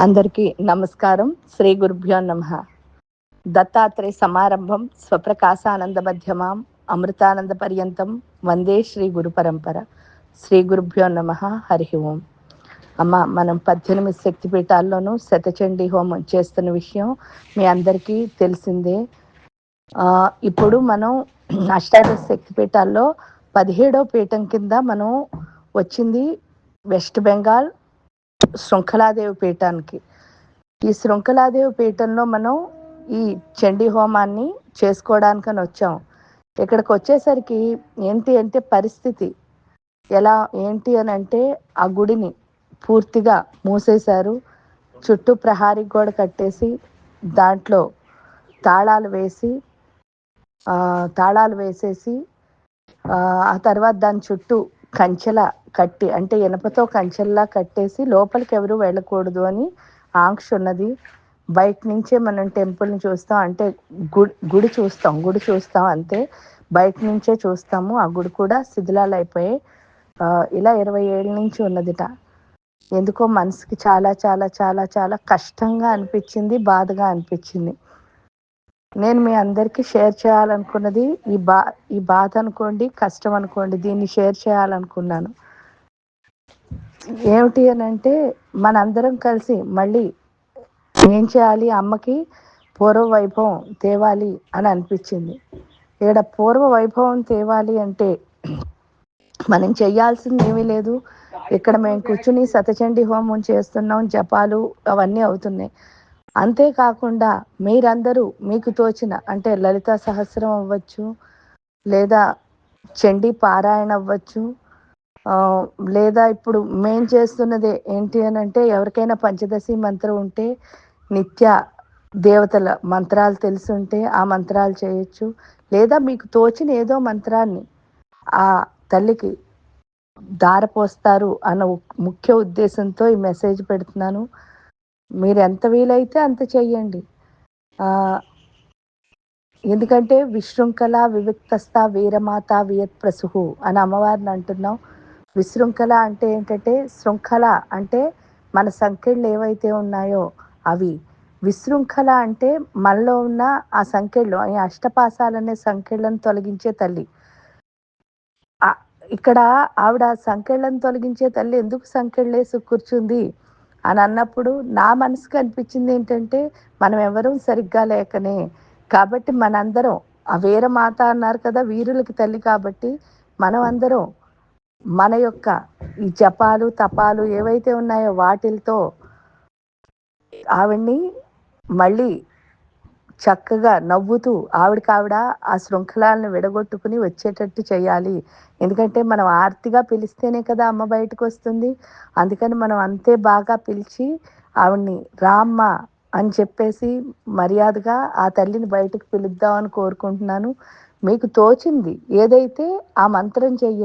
అందరికీ నమస్కారం. శ్రీ గురుభ్యో నమః. దత్తాత్రేయ సమారంభం స్వప్రకాశానంద మధ్యమాం అమృతానంద పర్యంతం వందే శ్రీ గురు పరంపర. శ్రీ గురుభ్యో నమః. హరి ఓం. మనం 18 శక్తిపీఠాల్లోనూ శతచండీ హోమం చేస్తున్న విషయం మీ అందరికీ తెలిసిందే. ఇప్పుడు మనం అష్టాదశ శక్తిపీఠాల్లో 17వ పీఠం కింద మనం వచ్చింది వెస్ట్ బెంగాల్ శృంఖలాదేవి పీఠానికి. ఈ శృంఖలాదేవి పీఠంలో మనం ఈ చండీ హోమాన్ని చేసుకోవడానికని వచ్చాం. ఇక్కడికి వచ్చేసరికి ఏంటి అంటే పరిస్థితి ఎలా ఏంటి అని అంటే ఆ గుడిని పూర్తిగా మూసేశారు. చుట్టూ ప్రహారీ గోడ కట్టేసి దాంట్లో తాళాలు వేసేసి ఆ తర్వాత దాని చుట్టూ కంచెల కట్టి అంటే ఇనపతో కంచెల్లా కట్టేసి లోపలికి ఎవరు వెళ్ళకూడదు అని ఆంక్ష ఉన్నది. బయట నుంచే మనం టెంపుల్ని చూస్తాం, అంటే గుడి చూస్తాం అంతే. బయట నుంచే చూస్తాము. ఆ గుడి కూడా శిథిలాలు అయిపోయాయి. ఇలా 20 ఏళ్ళ నుంచి ఉన్నదిట. ఎందుకో మనసుకి చాలా చాలా చాలా చాలా కష్టంగా అనిపించింది, బాధగా అనిపించింది. నేను మీ అందరికీ షేర్ చేయాలనుకున్నది ఈ బాధ అనుకోండి, కష్టం అనుకోండి, దీన్ని షేర్ చేయాలనుకున్నాను. ఏమిటి అని అంటే మనందరం కలిసి మళ్ళీ ఏం చేయాలి, అమ్మకి పూర్వ వైభవం తేవాలి అని అనిపించింది. ఇక్కడ పూర్వ వైభవం తేవాలి అంటే మనం చేయాల్సింది ఏమీ లేదు. ఇక్కడ మేము కూర్చుని శతచండీ హోమం చేస్తున్నాం, జపాలు అవన్నీ అవుతున్నాయి. అంతేకాకుండా మీరందరూ మీకు తోచిన అంటే లలితా సహస్రం అవ్వచ్చు, లేదా చండీ పారాయణ అవ్వచ్చు, లేదా ఇప్పుడు మేం చేస్తున్నది ఏంటి అని అంటే ఎవరికైనా పంచదశి మంత్రం ఉంటే, నిత్య దేవతల మంత్రాలు తెలిసి ఉంటే ఆ మంత్రాలు చేయొచ్చు. లేదా మీకు తోచిన ఏదో మంత్రాన్ని ఆ తల్లికి దారపోస్తారు అన్న ముఖ్య ఉద్దేశంతో ఈ మెసేజ్ పెడుతున్నాను. మీరు ఎంత వీలైతే అంత చెయ్యండి. ఎందుకంటే విశృంఖల వివిక్తస్థ వీరమాత వియత్ప్రసుహు అని అమ్మవారిని అంటున్నాం. విశృంఖల అంటే ఏంటంటే, శృంఖల అంటే మన సంఖ్యలు ఏవైతే ఉన్నాయో అవి. విశృంఖల అంటే మనలో ఉన్న ఆ సంఖ్యలు, ఈ అష్టపాసాలనే సంఖ్యలను తొలగించే తల్లి. ఇక్కడ ఆవిడ సంఖ్యలను తొలగించే తల్లి ఎందుకు సంఖ్యలేసి కూర్చుంది అని అన్నప్పుడు నా మనసుకు అనిపించింది ఏంటంటే, మనం ఎవరూ సరిగ్గా లేకనే. కాబట్టి మనందరం ఆ వీరమాత అన్నారు కదా, వీరులకి తల్లి. కాబట్టి మనం అందరం మన యొక్క ఈ జపాలు తపాలు ఏవైతే ఉన్నాయో వాటిలతో ఆవిడ్ని మళ్ళీ చక్కగా నవ్వుతూ ఆవిడ ఆ శృంఖలాలను విడగొట్టుకుని వచ్చేటట్టు చేయాలి. ఎందుకంటే మనం ఆర్తిగా పిలిస్తేనే కదా అమ్మ బయటకు వస్తుంది. అందుకని మనం అంతే బాగా పిలిచి ఆవిడ్ని రామ్మ అని చెప్పేసి మర్యాదగా ఆ తల్లిని బయటకు పిలుద్దామని కోరుకుంటున్నాను. మీకు తోచింది ఏదైతే ఆ మంత్రం చెయ్యండి.